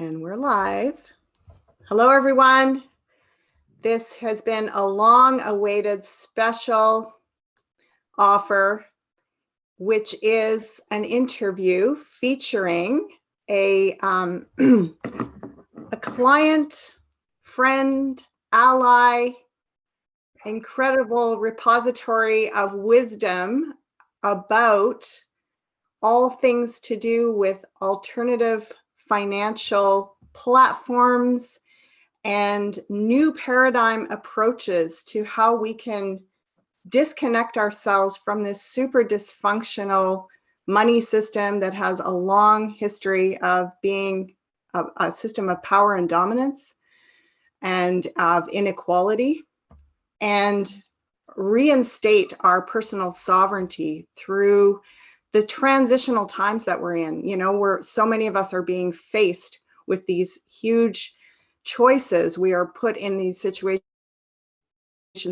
And we're live. Hello, everyone. This has been a long-awaited special offer, which is an interview featuring a client, friend, ally, incredible repository of wisdom about all things to do with alternative financial platforms and new paradigm approaches to how we can disconnect ourselves from this super dysfunctional money system that has a long history of being a system of power and dominance and of inequality, and reinstate our personal sovereignty through the transitional times that we're in. You know, where so many of us are being faced with these huge choices. We are put in these situations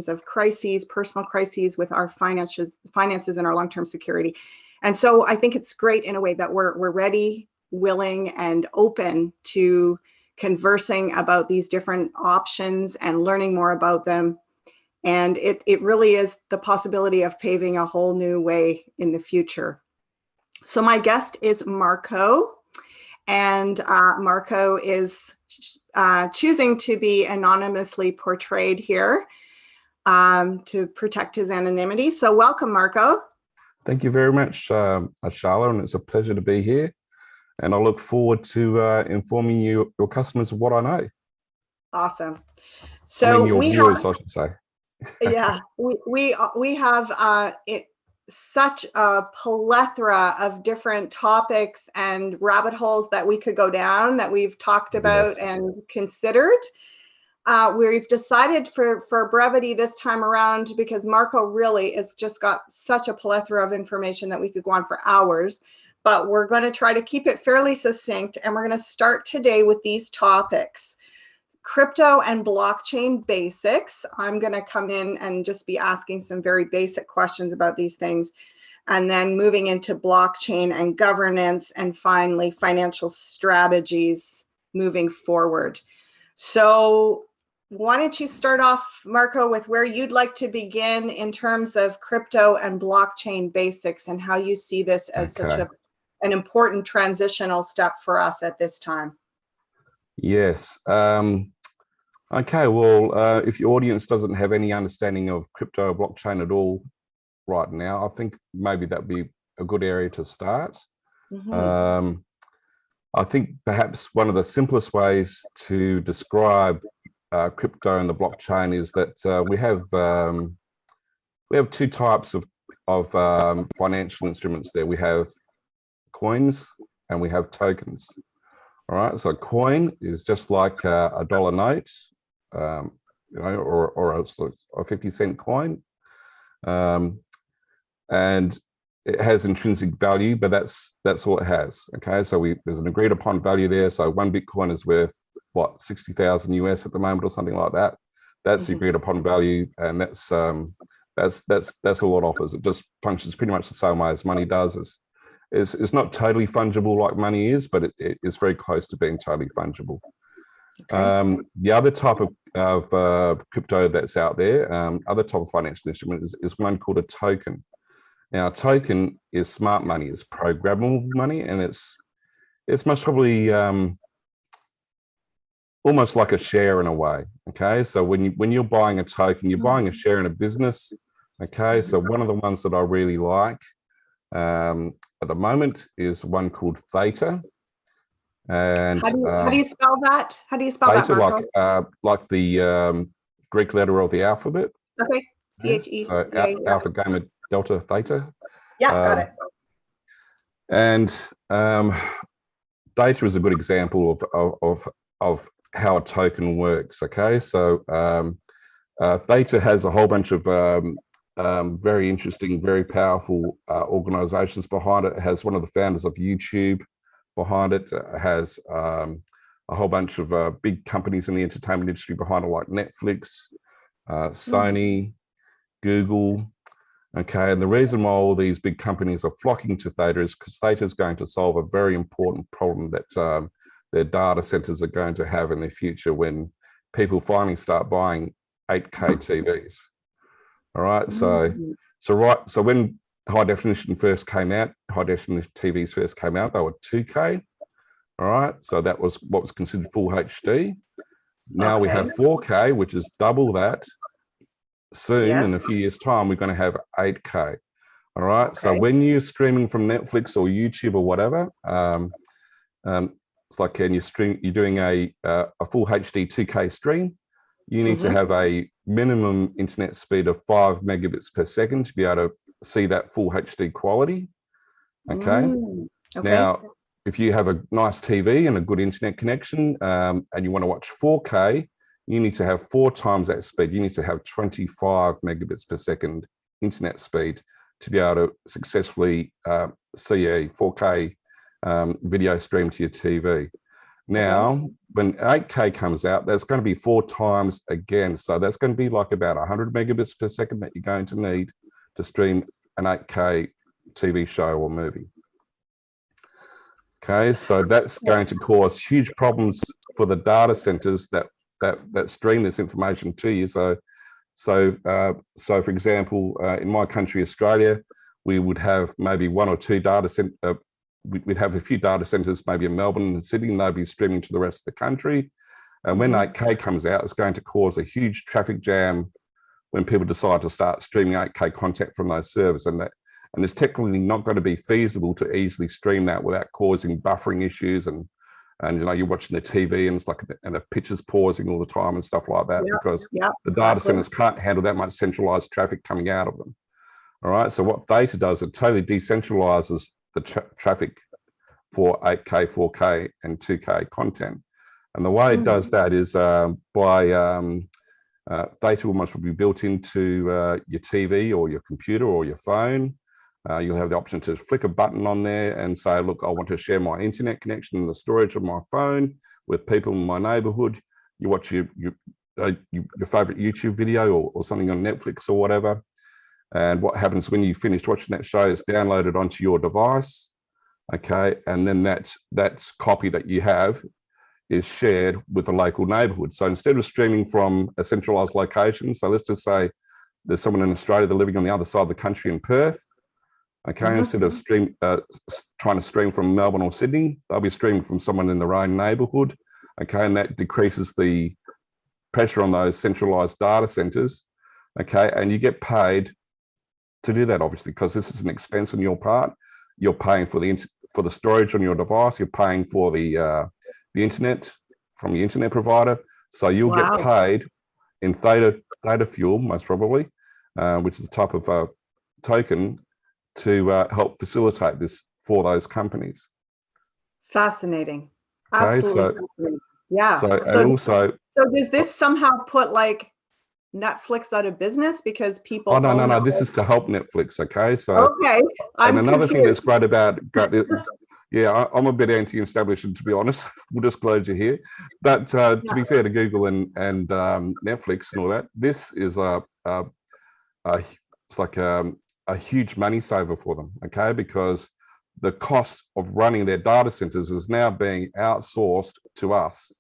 of crises, personal crises with our finances and our long-term security. And so I think it's great in a way that we're ready, willing, and open to conversing about these different options and learning more about them. And it really is the possibility of paving a whole new way in the future. So my guest is Marco, and Marco is choosing to be anonymously portrayed here to protect his anonymity. So welcome, Marco. Thank you very much, Ashala, and it's a pleasure to be here. And I look forward to informing your customers of what I know. Awesome. So your viewers, I should say. Yeah, we have such a plethora of different topics and rabbit holes that we could go down that we've talked about and considered. We've decided for brevity this time around, because Marco really has just got such a plethora of information that we could go on for hours, but we're going to try to keep it fairly succinct, and we're going to start today with these topics. Crypto and blockchain basics. I'm going to come in and just be asking some very basic questions about these things, and then moving into blockchain and governance, and finally financial strategies moving forward. So why don't you start off, Marco, with where you'd like to begin in terms of crypto and blockchain basics and how you see this as such an important transitional step for us at this time. Yes. Okay, well, if your audience doesn't have any understanding of crypto or blockchain at all right now, I think maybe that'd be a good area to start. I think perhaps one of the simplest ways to describe crypto and the blockchain is that we have two types of financial instruments there. We have coins and we have tokens. All right, so a coin is just like a dollar note, you know, or a 50-cent coin, and it has intrinsic value, but that's all it has. Okay, so there's an agreed upon value there. So one Bitcoin is worth what, 60,000 US at the moment or something like that. That's the agreed upon value, and that's all it offers. It just functions pretty much the same way as money does. It's not totally fungible like money is, but it is very close to being totally fungible. Okay. The other type of crypto that's out there, other type of financial instrument is one called a token. Now, a token is smart money, it's programmable money, and it's most probably almost like a share in a way. Okay, so when you're buying a token, you're buying a share in a business. Okay, so one of the ones that I really like at the moment is one called Theta. And how do you spell that? How do you spell Theta, that, Marco? like the Greek letter of the alphabet. Okay. T-H-E. So Alpha, Gamma, Delta, Theta. Yeah, got it. And Theta is a good example of how a token works. Okay, so Theta has a whole bunch of very interesting, very powerful organizations behind it. It has one of the founders of YouTube behind it. It has a whole bunch of big companies in the entertainment industry behind it, like Netflix, Sony, Google. Okay, and the reason why all these big companies are flocking to Theta is because Theta is going to solve a very important problem that their data centers are going to have in the future when people finally start buying 8K TVs. All right, so when high definition first came out, high definition TVs first came out, they were 2K. All right, so that was what was considered full HD. Now we have 4K, which is double that. Soon, in a few years' time, we're going to have 8K. All right, so when you're streaming from Netflix or YouTube or whatever, it's like you're doing a full HD 2K stream, you need to have a minimum internet speed of 5 megabits per second to be able to see that full HD quality. Okay. Now, if you have a nice TV and a good internet connection, and you want to watch 4K, you need to have 4 times that speed. You need to have 25 megabits per second internet speed to be able to successfully see a 4K video stream to your TV. Now, when 8K comes out, that's going to be 4 times again. So that's going to be like about 100 megabits per second that you're going to need to stream an 8K TV show or movie. Okay, so that's going to cause huge problems for the data centers that stream this information to you. So for example, in my country, Australia, we would have maybe 1 or 2 data centers. We'd have a few data centers, maybe in Melbourne and Sydney, and they'll be streaming to the rest of the country. And when 8K comes out, it's going to cause a huge traffic jam when people decide to start streaming 8K content from those servers. And it's technically not going to be feasible to easily stream that without causing buffering issues and you're watching the TV and it's like, and the picture's pausing all the time and stuff like that, because the data centers can't handle that much centralized traffic coming out of them. All right, so what Theta does, it totally decentralizes the traffic for 8K, 4K, and 2K content. And the way it does that is by Theta will most probably be built into your TV or your computer or your phone. You'll have the option to flick a button on there and say, look, I want to share my internet connection and the storage of my phone with people in my neighborhood. You watch your favorite YouTube video or something on Netflix or whatever. And what happens when you finish watching that show, it's downloaded onto your device. Okay. And then that copy that you have is shared with the local neighborhood. So instead of streaming from a centralized location, so let's just say there's someone in Australia, they're living on the other side of the country in Perth. Okay, instead of trying to stream from Melbourne or Sydney, they'll be streaming from someone in their own neighborhood. Okay, and that decreases the pressure on those centralized data centers. Okay, and you get paid to do that, obviously, because this is an expense on your part. You're paying for the storage on your device. You're paying for the internet from the internet provider. So you'll get paid in Theta Fuel, most probably, which is a type of token to help facilitate this for those companies. Fascinating. Okay, absolutely fascinating. Yeah. So does this somehow put like Netflix out of business because people? Oh no. This is to help Netflix. Okay, so I'm and another confused. thing that's great about I'm a bit anti-establishment, to be honest. Full disclosure here, but to be fair to Google and Netflix and all that, this is it's like a huge money saver for them, okay? Because the cost of running their data centers is now being outsourced to us.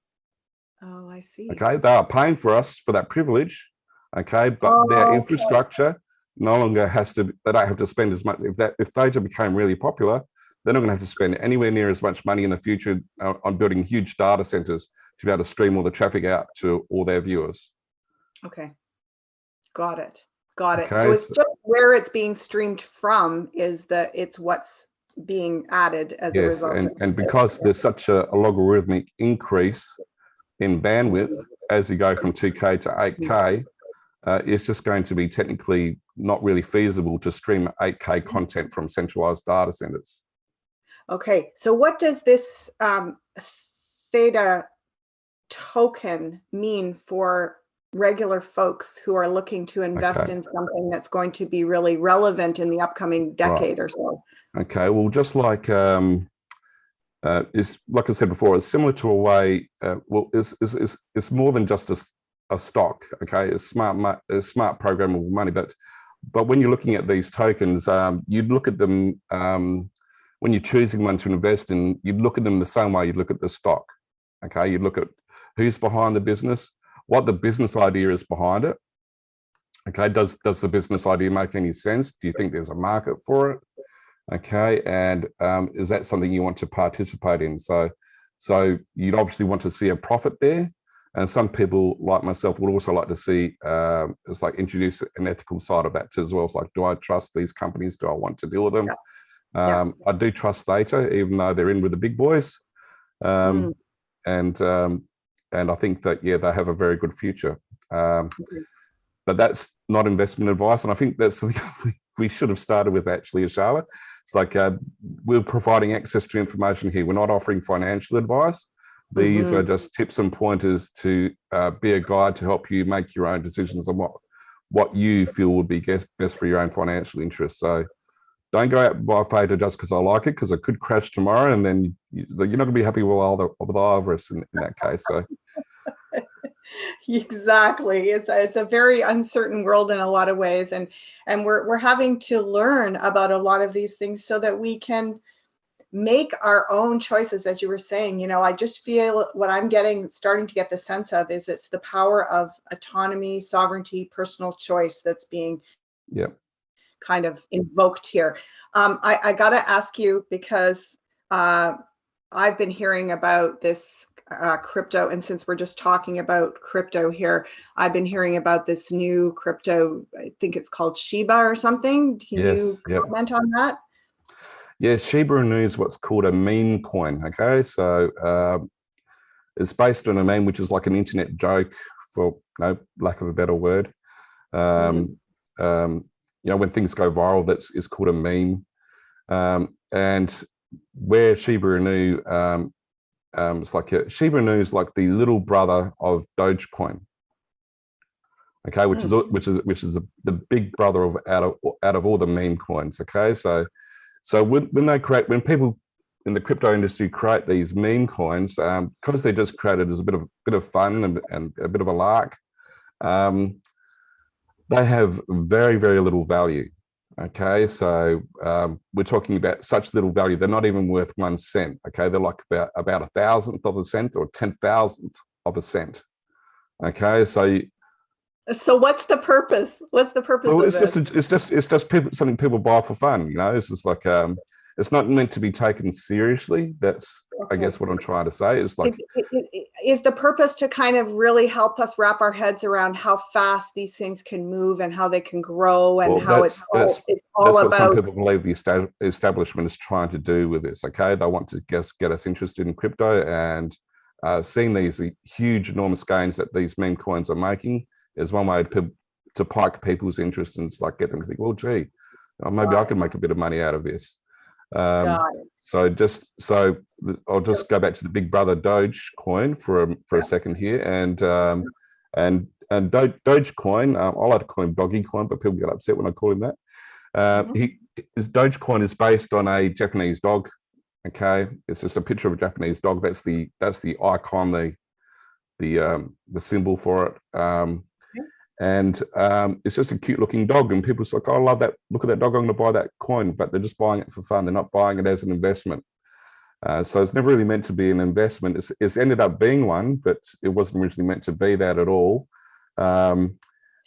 Oh, I see. Okay, they are paying for us for that privilege, okay? But their infrastructure no longer they don't have to spend as much. If Theta became really popular, they're not going to have to spend anywhere near as much money in the future on building huge data centers to be able to stream all the traffic out to all their viewers. Okay, got it. Okay, so it's just where it's being streamed from it's what's being added as a result. And because there's such a logarithmic increase in bandwidth as you go from 2K to 8K, it's just going to be technically not really feasible to stream 8K content from centralized data centers. Okay, so what does this Theta token mean for regular folks who are looking to invest in something that's going to be really relevant in the upcoming decade or so? Okay, well, just like like I said before, it's similar to a way. It's more than just a stock. Okay, it's smart programmable money. But when you're looking at these tokens, you'd look at them when you're choosing one to invest in. You'd look at them the same way you'd look at the stock. Okay, you look at who's behind the business, what the business idea is behind it. Okay, does the business idea make any sense? Do you think there's a market for it? Okay, and is that something you want to participate in? So you'd obviously want to see a profit there. And some people like myself would also like to see, it's like introduce an ethical side of that too as well. It's like, do I trust these companies? Do I want to deal with them? I do trust Theta, even though they're in with the big boys. And I think that, yeah, they have a very good future. But that's not investment advice. And I think that's something we should have started with, actually, Ashala. It's like we're providing access to information here. We're not offering financial advice. These are just tips and pointers to be a guide to help you make your own decisions on what you feel would be best for your own financial interests. So don't go out and buy Theta just because I like it, because it could crash tomorrow, and then you're not going to be happy with either of us in that case. So. Exactly. It's a very uncertain world in a lot of ways, and we're having to learn about a lot of these things so that we can make our own choices. As you were saying, you know, I just feel what I'm starting to get the sense of is it's the power of autonomy, sovereignty, personal choice that's being kind of invoked here. I got to ask you, because I've been hearing about this crypto, and since we're just talking about crypto here, I've been hearing about this new crypto. I think it's called Shiba or something. Can you comment on that? Yeah, Shiba Inu is what's called a meme coin. Okay, so it's based on a meme, which is like an internet joke, for no lack of a better word. You know, when things go viral, it's called a meme. And where Shiba Inu, it's like Shiba Inu is like the little brother of Doge Coin. Okay, which is the big brother of out of all the meme coins. Okay, so when people in the crypto industry create these meme coins, because they're just created as a bit of fun and a bit of a lark, they have very, very little value. Okay, so we're talking about such little value, they're not even worth 1 cent. Okay, they're like about 1,000th of a cent or 10,000th of a cent. Okay, so what's the purpose? What's the purpose? Well, of it's just something people buy for fun. You know, it's just like it's not meant to be taken seriously. That's I guess what I'm trying to say. Is like is the purpose to kind of really help us wrap our heads around how fast these things can move and how they can grow, and how it's all what about. Some people believe the establishment is trying to do with this. Okay, they want to get us interested in crypto, and seeing these huge, enormous gains that these meme coins are making is one way to pike people's interest and like get them to think, well, gee, maybe I can make a bit of money out of this. So I'll just go back to the big brother Doge Coin for a second here, and Doge Coin, I like to call him Doggy Coin, but people get upset when I call him that. His Doge Coin is based on a Japanese dog. Okay, it's just a picture of a Japanese dog. That's the icon, the symbol for it. And it's just a cute looking dog, and people's like, oh, I love that, look at that dog, I'm going to buy that coin, but they're just buying it for fun. They're not buying it as an investment. So it's never really meant to be an investment. It's ended up being one, but it wasn't originally meant to be that at all. And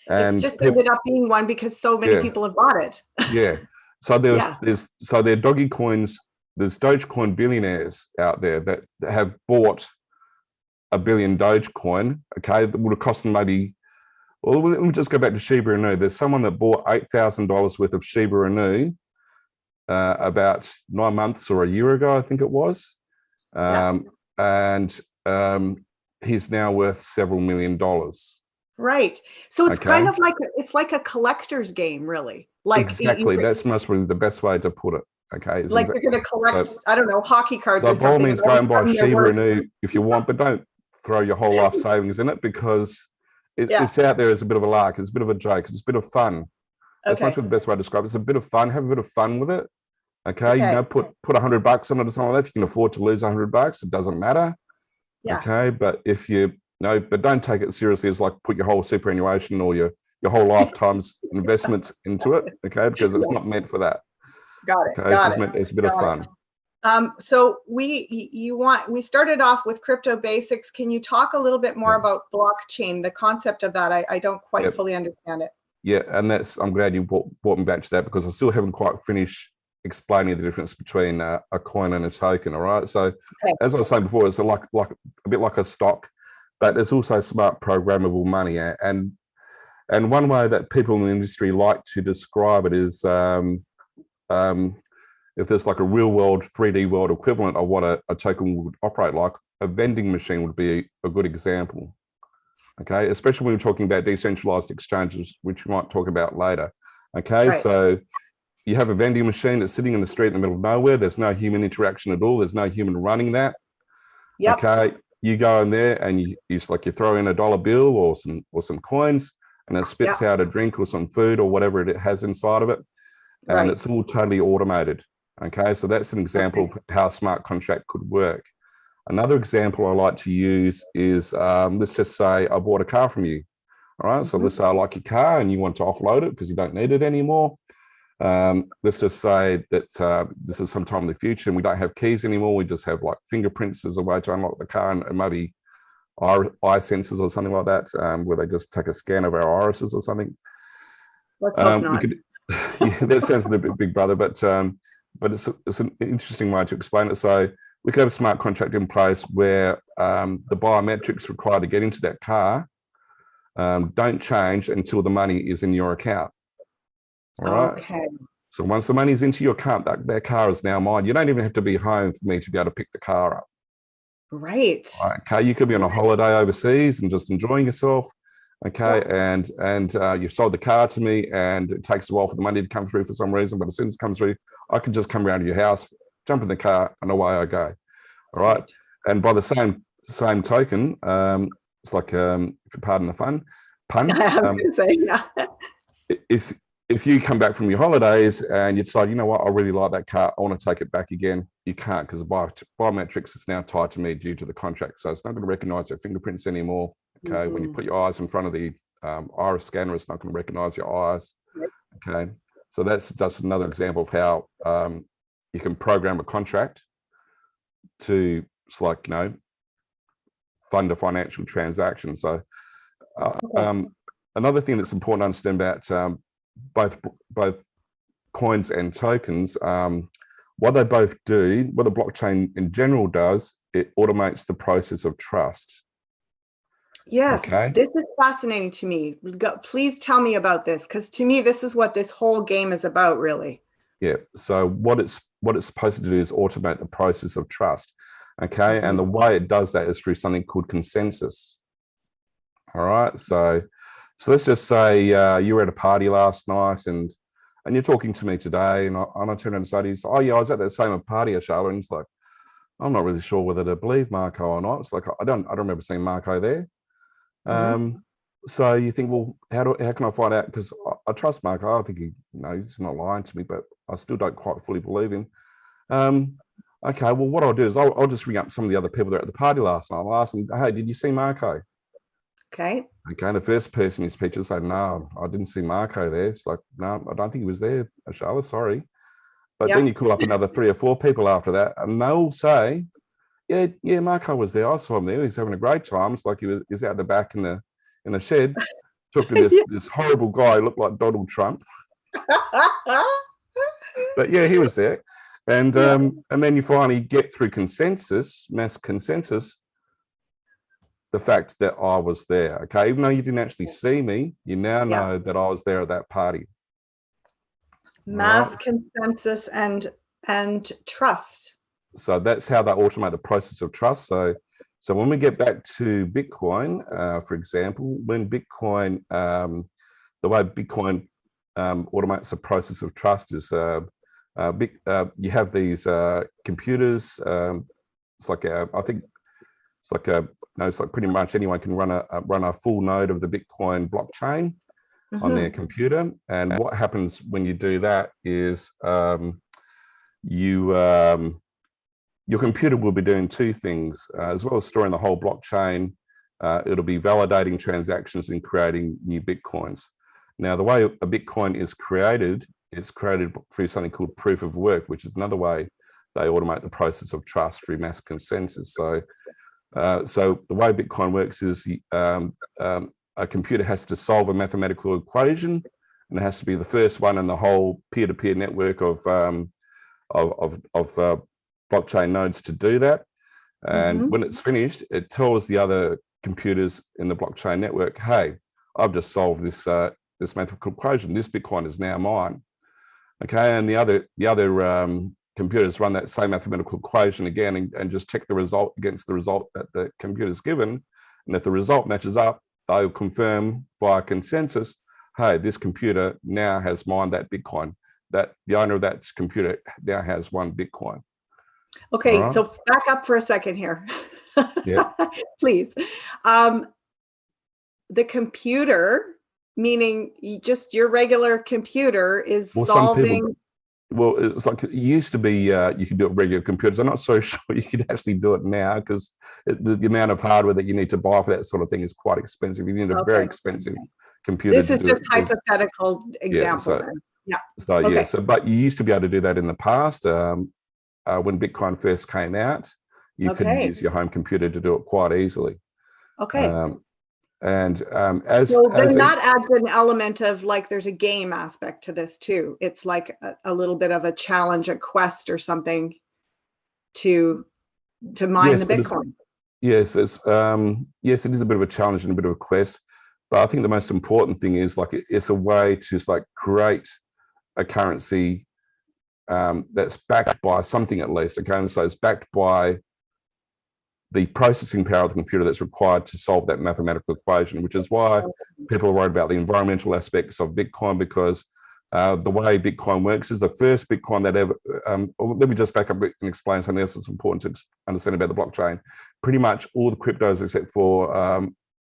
it's just ended up being one because so many people have bought it. So so there are doggy coins. There's Dogecoin billionaires out there that have bought $1 billion Dogecoin. Okay, that would have cost them maybe. Well, let me just go back to Shiba Inu. There's someone that bought $8,000 worth of Shiba Inu about 9 months or a year ago, I think it was. And he's now worth several $1 million. Right. So it's kind of like a collector's game, really. Like exactly. That's most probably the best way to put it. Okay. Like you're going to collect, I don't know, hockey cards or something. By all means, go and buy Shiba Inu if you want, but don't throw your whole life savings in it, because it's out there as a bit of a lark. It's a bit of a joke. It's a bit of fun. That's much the best way to describe it. It's a bit of fun. Have a bit of fun with it. Okay. You know, put $100 on it or something like that. If you can afford to lose $100, it doesn't matter. Okay. But if but don't take it seriously as like put your whole superannuation or your whole lifetime's investments into it. Okay. Because it's not meant for that. Got it. Okay. It's a bit of fun. So we started off with crypto basics. Can you talk a little bit more about blockchain, the concept of that? I don't quite fully understand it. Yeah, and I'm glad you brought me back to that, because I still haven't quite finished explaining the difference between a coin and a token. All right. So as I was saying before, it's like a bit like a stock, but there's also smart programmable money. And one way that people in the industry like to describe it is if there's like a real world 3D world equivalent of what a token would operate like, a vending machine would be a good example. Okay, especially when we're talking about decentralized exchanges, which we might talk about later. Okay, so you have a vending machine that's sitting in the street in the middle of nowhere. There's no human interaction at all. There's no human running that. Okay, you go in there and you throw in $1 bill or some coins, and it spits out a drink or some food or whatever it has inside of it, and it's all totally automated. Okay, so that's an example of how a smart contract could work. Another example I like to use is, let's just say I bought a car from you. All right, so let's say I like your car and you want to offload it because you don't need it anymore. Let's just say that this is sometime in the future and we don't have keys anymore. We just have like fingerprints as a way to unlock the car, and maybe eye sensors or something like that, where they just take a scan of our irises or something. Let's hope not. That sounds a little bit Big Brother, but it's an interesting way to explain it. So we could have a smart contract in place where the biometrics required to get into that car don't change until the money is in your account. All right. Okay. So once the money's into your account, that car is now mine. You don't even have to be home for me to be able to pick the car up. Right. Okay. You could be on a holiday overseas and just enjoying yourself. Okay. And you've sold the car to me, and it takes a while for the money to come through for some reason. But as soon as it comes through, I can just come around to your house, jump in the car, and away I go. All right. And by the same token, it's like, if you pardon the pun, if you come back from your holidays and you decide, you know what, I really like that car, I want to take it back again, you can't, because the biometrics is now tied to me due to the contract. So it's not going to recognize your fingerprints anymore. Okay. When you put your eyes in front of the iris scanner, it's not going to recognize your eyes. Okay. So that's just another example of how you can program a contract to, it's like, fund a financial transaction. So another thing that's important to understand about both coins and tokens, what they both do, what the blockchain in general does, it automates the process of trust. Yes, this is fascinating to me. Please tell me about this, because to me, this is what this whole game is about, really. Yeah. So what it's supposed to do is automate the process of trust. Okay. And the way it does that is through something called consensus. All right. So let's just say you were at a party last night and you're talking to me today, and I turn around and say to you, oh yeah, I was at that same party, Ashala, and it's like, I'm not really sure whether to believe Marco or not. It's like, I don't remember seeing Marco there. So you think, well, how can I find out? Because I trust Marco. I think he's not lying to me, but I still don't quite fully believe him. Okay, well, what I'll do is I'll just ring up some of the other people that were at the party last night. I'll ask them, hey, did you see Marco? Okay. Okay, the first person in his picture say, no, I didn't see Marco there. It's like, no, I don't think he was there, Ashala, sorry. But then you call up another 3 or 4 people after that, and they'll say, yeah, Marco was there. I saw him there. He's having a great time. It's like he's out the back in the shed, talking to this horrible guy who looked like Donald Trump. But yeah, he was there. And then you finally get through mass consensus, the fact that I was there. Okay, even though you didn't actually see me, you now know that I was there at that party. Mass consensus and trust. So that's how they automate the process of trust. So when we get back to Bitcoin, for example, when Bitcoin, the way Bitcoin automates the process of trust is you have these computers. It's like it's like pretty much anyone can run a full node of the Bitcoin blockchain on their computer. And what happens when you do that is your computer will be doing 2 things, as well as storing the whole blockchain. It'll be validating transactions and creating new Bitcoins. Now, the way a Bitcoin is created, it's created through something called proof of work, which is another way they automate the process of trust through mass consensus. So the way Bitcoin works is a computer has to solve a mathematical equation, and it has to be the first one in the whole peer-to-peer network of blockchain nodes to do that. And when it's finished, it tells the other computers in the blockchain network, hey, I've just solved this this mathematical equation. This Bitcoin is now mine. Okay, and the other computers run that same mathematical equation again and just check the result against the result that the computer's given. And if the result matches up, they'll confirm via consensus, hey, this computer now has mined that Bitcoin. That the owner of that computer now has one Bitcoin. Okay, right. So back up for a second here. Yeah. Please. The computer, meaning just your regular computer, is solving. Well, it's like it used to be you could do it with regular computers. I'm not so sure you could actually do it now because the amount of hardware that you need to buy for that sort of thing is quite expensive. You need a very expensive computer. This is just hypothetical example then. Yeah. So yeah, but you used to be able to do that in the past. When Bitcoin first came out, you could use your home computer to do it quite easily. Okay. Then that adds an element of like there's a game aspect to this too. It's like a little bit of a challenge, a quest or something to mine the Bitcoin. Yes, it is a bit of a challenge and a bit of a quest. But I think the most important thing is like it's a way to like create a currency that's backed by something at least. Okay, and so it's backed by the processing power of the computer that's required to solve that mathematical equation, which is why people are worried about the environmental aspects of Bitcoin, because the way Bitcoin works is the first Bitcoin that ever, let me just back up and explain something else that's important to understand about the blockchain. Pretty much all the cryptos, except for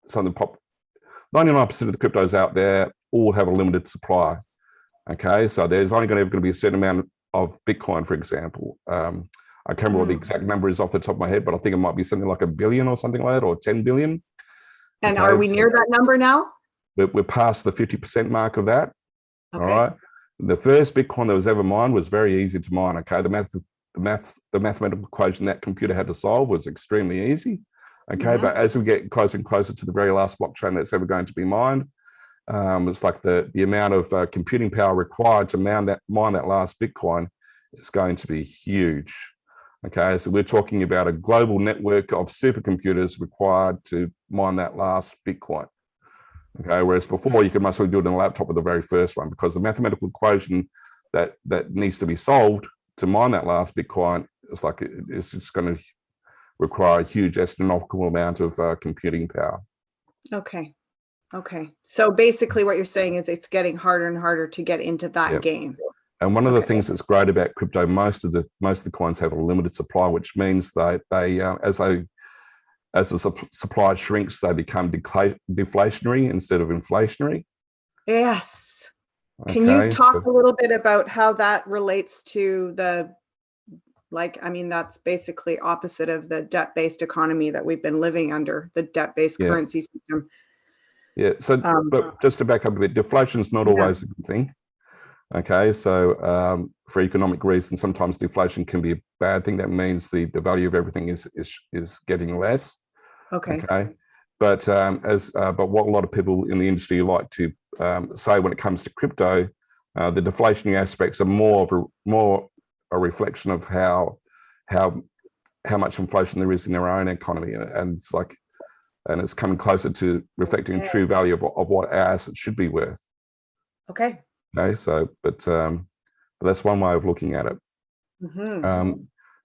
some of the 99% of the cryptos out there all have a limited supply. Okay, so there's only going to be a certain amount of Bitcoin, for example. I can't remember what the exact number is off the top of my head, but I think it might be something like 1 billion or something like that, or 10 billion. And are we near that number now? We're past the 50% mark of that. Okay. All right. The first Bitcoin that was ever mined was very easy to mine. Okay. The mathematical equation that computer had to solve was extremely easy. Okay. But as we get closer and closer to the very last blockchain that's ever going to be mined, it's like the amount of computing power required to mine that last Bitcoin is going to be huge. Okay, so we're talking about a global network of supercomputers required to mine that last Bitcoin. Okay, whereas before you could much well do it in a laptop with the very first one, because the mathematical equation that needs to be solved to mine that last Bitcoin is like it's just going to require a huge astronomical amount of computing power. Okay. So basically, what you're saying is it's getting harder and harder to get into that game. And one of the things that's great about crypto, most of the coins have a limited supply, which means as the supply shrinks, they become deflationary instead of inflationary. Yes. Can you talk a little bit about how that relates to that's basically opposite of the debt-based economy that we've been living under, the debt-based currency system. Yeah. So, but just to back up a bit, deflation is not always a good thing. Okay, so for economic reasons, sometimes deflation can be a bad thing. That means the value of everything is getting less. Okay, but what a lot of people in the industry like to say when it comes to crypto, the deflationary aspects are more a reflection of how much inflation there is in their own economy, and it's coming closer to reflecting the true value of what our assets should be worth. Okay. Okay, so but that's one way of looking at it.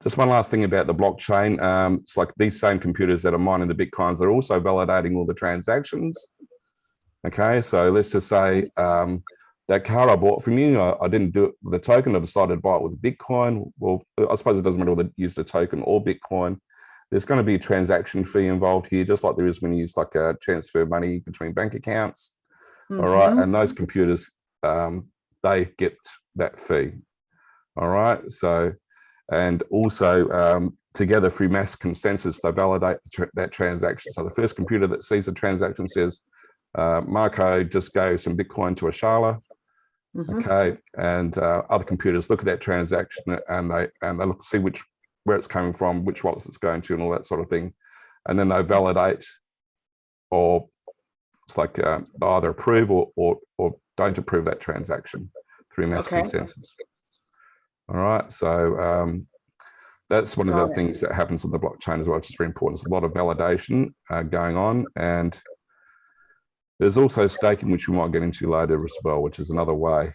Just one last thing about the blockchain. It's like these same computers that are mining the Bitcoins are also validating all the transactions. Okay, so let's just say that car I bought from you, I didn't do it with a token. I decided to buy it with Bitcoin. Well, I suppose it doesn't matter whether you use a token or Bitcoin. There's going to be a transaction fee involved here, just like there is when you use like a transfer money between bank accounts. All right, and those computers, they get that fee. All right, so, and also together through mass consensus, they validate that transaction. So the first computer that sees the transaction says, Marco just gave some Bitcoin to Ashala. Okay, and other computers look at that transaction and they look to see where it's coming from, which wallets it's going to, and all that sort of thing, and then they validate, or it's like they either approve or don't approve that transaction through mass consensus. All right, so that's one of the things that happens on the blockchain as well, which is very important. There's a lot of validation going on, and there's also staking, which we might get into later as well, which is another way.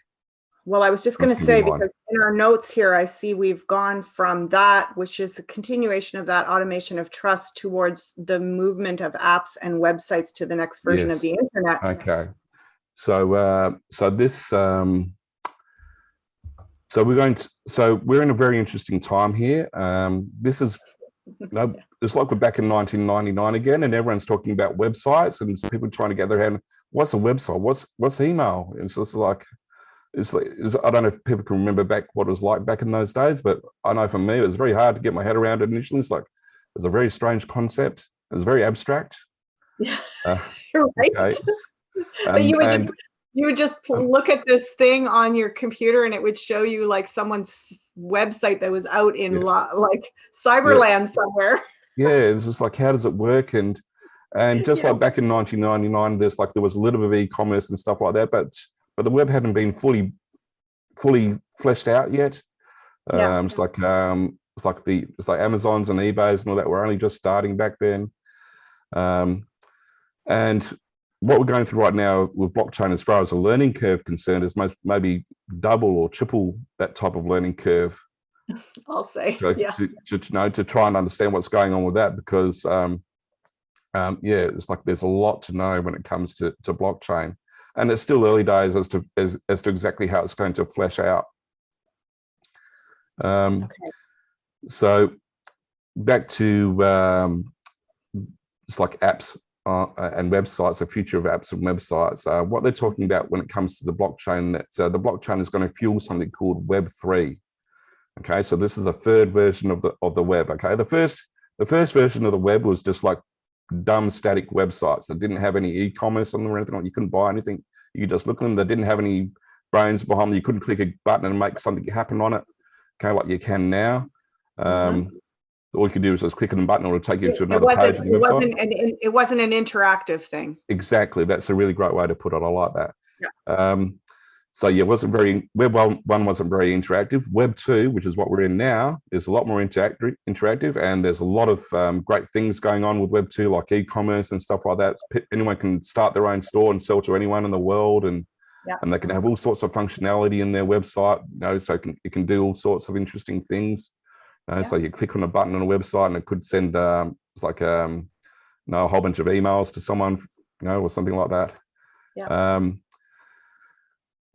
Well, I was just going to say, because in our notes here, I see we've gone from that, which is a continuation of that automation of trust, towards the movement of apps and websites to the next version of the internet. Okay. So so we're in a very interesting time here. This is, it's like we're back in 1999 again, and everyone's talking about websites, and people trying to get their hand. What's a website? What's email? It's just like, I don't know if people can remember back what it was like back in those days, but I know for me, it was very hard to get my head around it initially. It's like, it's a very strange concept. It was very abstract. Yeah, you're right. Okay. You would just look at this thing on your computer, and it would show you like someone's website that was out in like cyberland somewhere. Yeah, it's just like, how does it work? And just like back in 1999, there was a little bit of e-commerce and stuff like that, but the web hadn't been fully fleshed out yet. It's like Amazons and eBays and all that were only just starting back then. And what we're going through right now with blockchain, as far as a learning curve concerned, is maybe double or triple that type of learning curve. I'll say, to try and understand what's going on with that, because it's like there's a lot to know when it comes to blockchain, and it's still early days as to exactly how it's going to flesh out. So back to it's like apps and websites, the future of apps and websites. What they're talking about when it comes to the blockchain, that the blockchain is going to fuel something called Web3. Okay, so this is the third version of the web. Okay, the first version of the web was just like dumb static websites that didn't have any e-commerce on them or anything. Like, you couldn't buy anything. You could just look at them. They didn't have any brains behind them. You couldn't click a button and make something happen on it. Okay, like you can now. All you can do is just click on a button, or it'll take you to another page of the website. It wasn't an interactive thing. Exactly. That's a really great way to put it. I like that. Yeah. So yeah, Web 1 wasn't very interactive. Web 2, which is what we're in now, is a lot more interactive, and there's a lot of great things going on with Web 2, like e-commerce and stuff like that. Anyone can start their own store and sell to anyone in the world, and they can have all sorts of functionality in their website. So it can do all sorts of interesting things. So you click on a button on a website, and it could send a whole bunch of emails to someone, or something like that.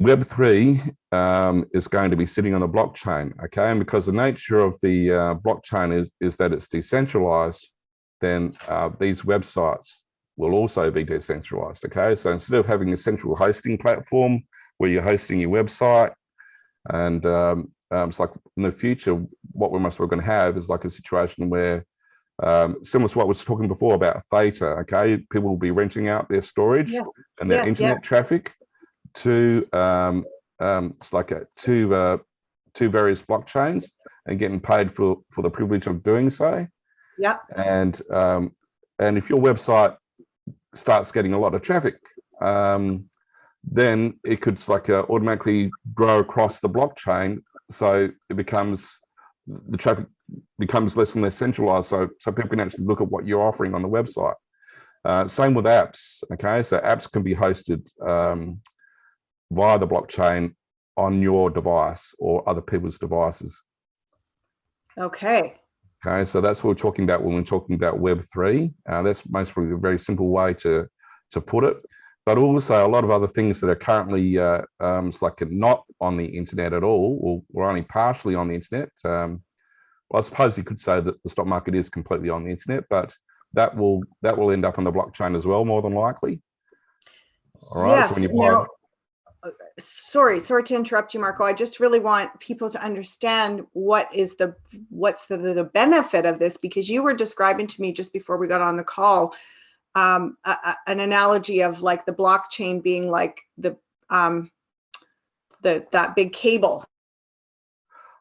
Web3 is going to be sitting on a blockchain, okay? And because the nature of the blockchain is that it's decentralized, then these websites will also be decentralized, okay? So instead of having a central hosting platform where you're hosting your website, and it's like in the future, what we're going to have is like a situation where, similar to what I was talking before about Theta, okay? People will be renting out their storage and their internet traffic to two various blockchains, and getting paid for the privilege of doing so. And if your website starts getting a lot of traffic, then it could automatically grow across the blockchain, so the traffic becomes less and less centralized, so people can actually look at what you're offering on the website. Same with apps, okay? So apps can be hosted via the blockchain on your device or other people's devices. Okay, so that's what we're talking about when we're talking about Web3. That's most probably a very simple way to put it. But also a lot of other things that are currently not on the internet at all, or only partially on the internet. Well, I suppose you could say that the stock market is completely on the internet, but that will end up on the blockchain as well, more than likely. All right. So when you buy. Sorry to interrupt you, Marco. I just really want people to understand what's the benefit of this, because you were describing to me just before we got on the call an analogy of like the blockchain being like the that big cable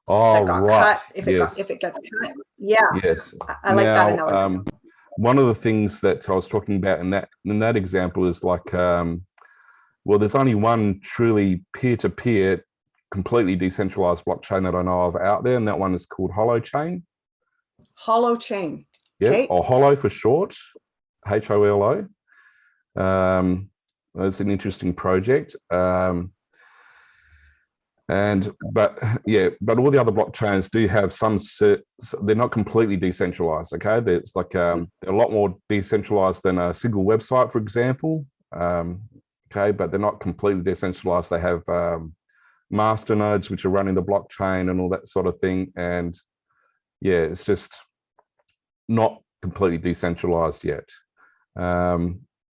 Oh, that got right. cut if Yes. it gets cut. Yeah, Yes. I like that Now, analogy. one of the things that I was talking about in that example is like, well, there's only one truly peer-to-peer, completely decentralized blockchain that I know of out there, and that one is called Holochain. Holochain. Yeah, Okay. or Holo for short, HOLO. That's an interesting project. But all the other blockchains do have they're not completely decentralized. Okay, there's like they're a lot more decentralized than a single website, for example. Okay, but they're not completely decentralized. They have master nodes which are running the blockchain and all that sort of thing. And yeah, it's just not completely decentralized yet.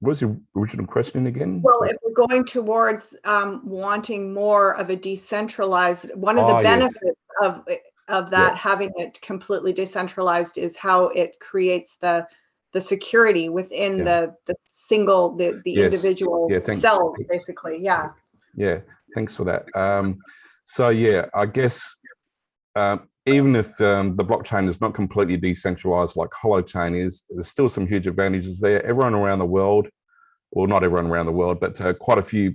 What was your original question again? Well, if we're going towards wanting more of a decentralized, one of the benefits of that, having it completely decentralized, is how it creates the security within the individual cells, basically. Yeah. Yeah, thanks for that. So yeah, I guess even if the blockchain is not completely decentralized like Holochain is, there's still some huge advantages there. Everyone around the world, well, not everyone around the world, but quite a few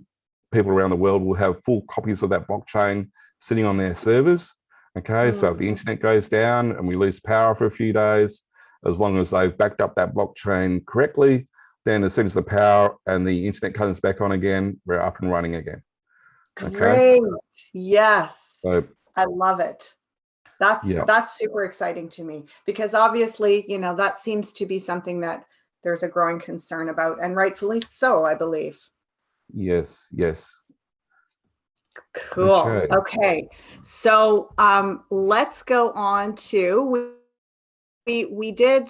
people around the world will have full copies of that blockchain sitting on their servers. Okay, so if the internet goes down and we lose power for a few days, as long as they've backed up that blockchain correctly, then as soon as the power and the internet comes back on again, we're up and running again. Okay. Great. Yes. So, I love it. That's super exciting to me, because obviously, that seems to be something that there's a growing concern about, and rightfully so, I believe. Yes. Cool. Okay. So let's go on to, we did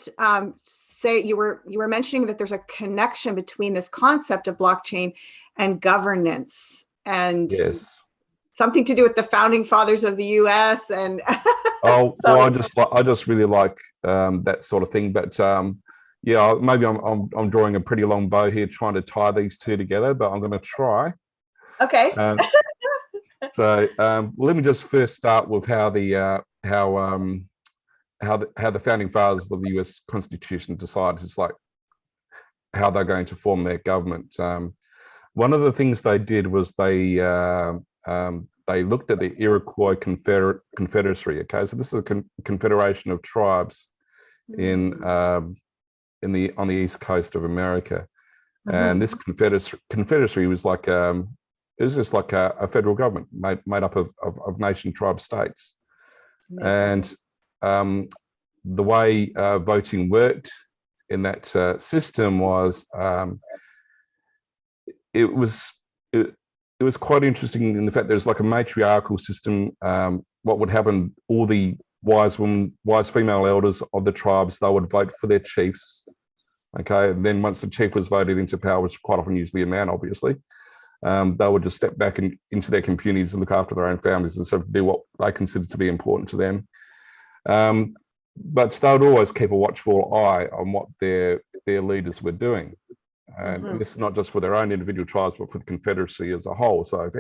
say you were mentioning that there's a connection between this concept of blockchain and governance, and something to do with the founding fathers of the US. And well, I just really like that sort of thing. But yeah, maybe I'm drawing a pretty long bow here trying to tie these two together, but I'm going to try. Okay. So let me just first start with how the founding fathers of the US Constitution decided. It's like how they're going to form their government. One of the things they did was they looked at the Iroquois Confederacy. Okay, so this is a confederation of tribes on the east coast of America, and this confederacy was like it was just like a federal government made up of nation tribe states. And the way voting worked in that system was it was quite interesting in the fact there's like a matriarchal system. What would happen, all the wise female elders of the tribes, they would vote for their chiefs. Okay, and then once the chief was voted into power, which quite often usually a man, obviously, they would just step back into their communities and look after their own families and sort of do what they considered to be important to them. But they would always keep a watchful eye on what their leaders were doing. And this is not just for their own individual tribes, but for the Confederacy as a whole. So if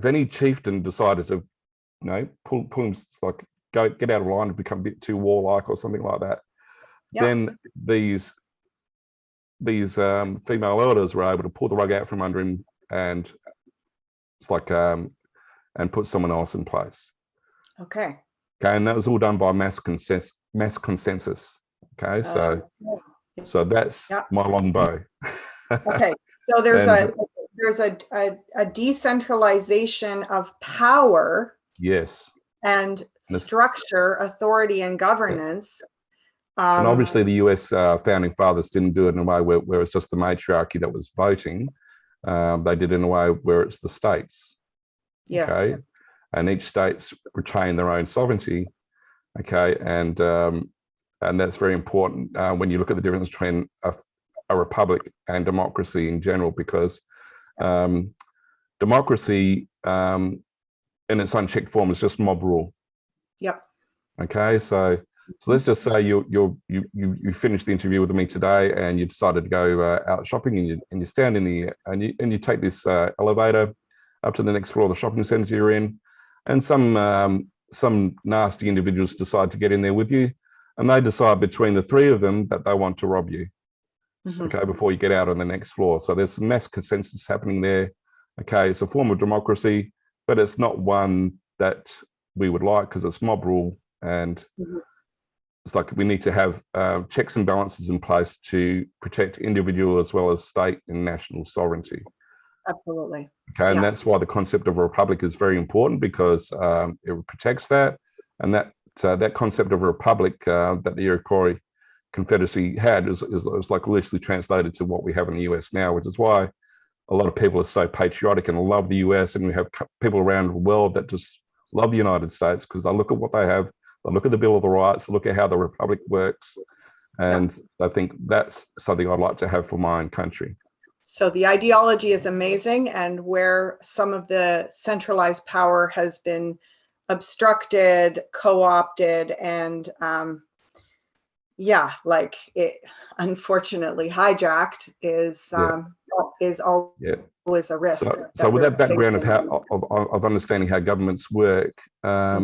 any chieftain decided to, pull him, like get out of line and become a bit too warlike or something like that, then these female elders were able to pull the rug out from under him and it's like and put someone else in place. Okay, and that was all done by mass consensus. Okay, so that's my long bow. Okay, so there's a decentralization of power. Yes. And structure, authority, and governance. And obviously the US founding fathers didn't do it in a way where it's just the matriarchy that was voting. They did it in a way where it's the states. Yes. Okay. And each state's retain their own sovereignty. Okay. And that's very important when you look at the difference between a republic and democracy in general, because democracy in its unchecked form is just mob rule. Yep. Okay. So let's just say you finished the interview with me today and you decided to go out shopping and you stand in the and you take this elevator up to the next floor of the shopping centre you're in, and some nasty individuals decide to get in there with you, and they decide between the three of them that they want to rob you. Okay, before you get out on the next floor. So there's some mass consensus happening there. Okay, it's a form of democracy, but it's not one that we would like because it's mob rule, and it's like we need to have checks and balances in place to protect individual as well as state and national sovereignty. Absolutely. Okay, and that's why the concept of a republic is very important, because it protects that, and that concept of a republic that the Iroquois Confederacy had is like loosely translated to what we have in the US now, which is why a lot of people are so patriotic and love the US, and we have people around the world that just love the United States because they look at what they have, they look at the Bill of the Rights, look at how the republic works, and I think that's something I'd like to have for my own country. So the ideology is amazing, and where some of the centralized power has been obstructed, co-opted, and like it unfortunately hijacked is always a risk. So with that background of understanding how governments work, I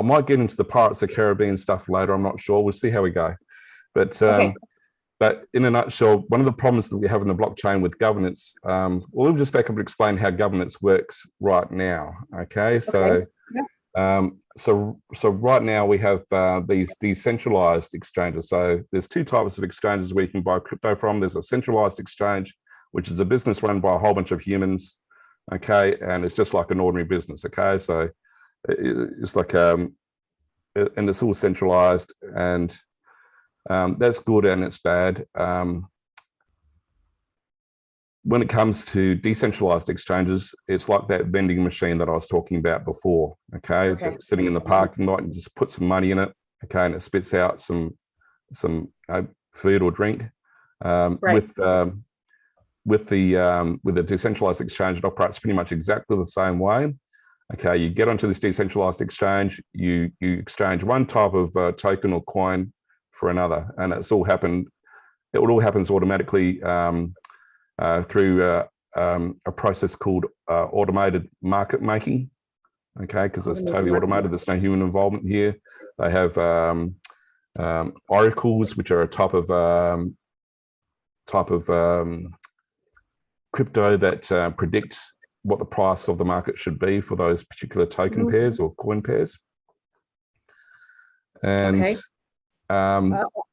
might get into the Pirates of the Caribbean stuff later. I'm not sure. We'll see how we go. But but in a nutshell, one of the problems that we have in the blockchain with governance, we'll just back up and explain how governance works right now. Okay, so. So right now we have these decentralized exchanges. So there's two types of exchanges where you can buy crypto from. There's a centralized exchange, which is a business run by a whole bunch of humans. Okay, and it's just like an ordinary business. Okay, so it's like and it's all centralized, and that's good and it's bad. When it comes to decentralized exchanges, it's like that vending machine that I was talking about before, okay? That's sitting in the parking lot, and just put some money in it, okay, and it spits out some food or drink. With the decentralized exchange, it operates pretty much exactly the same way. Okay, you get onto this decentralized exchange, you exchange one type of token or coin for another, and it all happens automatically through a process called automated market making, okay, because it's totally automated. There's no human involvement here. They have oracles, which are a type of crypto that predict what the price of the market should be for those particular token pairs or coin pairs. And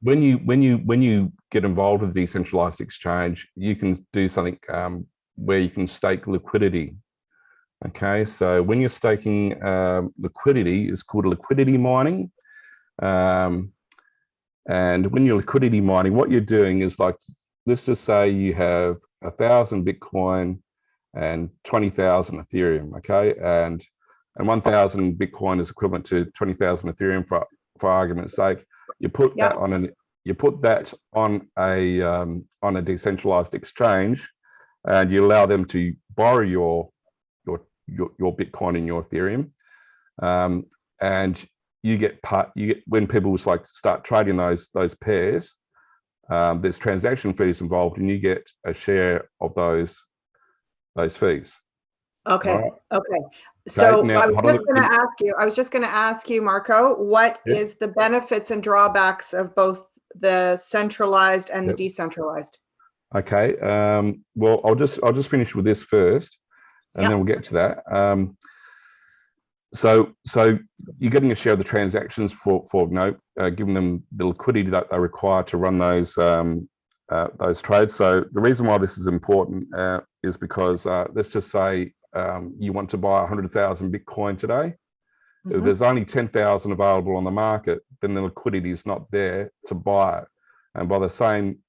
when you get involved with a decentralized exchange, you can do something where you can stake liquidity. Okay, so when you're staking liquidity, it's called liquidity mining. And when you're liquidity mining, what you're doing is, like, let's just say you have 1,000 Bitcoin and 20,000 Ethereum. Okay, and 1,000 Bitcoin is equivalent to 20,000 Ethereum for argument's sake. You put that on a decentralized exchange, and you allow them to borrow your Bitcoin and your Ethereum, and you get when people start trading those pairs, there's transaction fees involved, and you get a share of those fees. Okay. Right? Okay. So now, I was just going to ask you, Marco, what is the benefits and drawbacks of both the centralized and the decentralized? Okay. Well, I'll just finish with this first, and then we'll get to that. So you're getting a share of the transactions for giving them the liquidity that they require to run those trades. So the reason why this is important is because let's just say you want to buy 100,000 Bitcoin today. If there's only 10,000 available on the market, then the liquidity is not there to buy it. And by the same,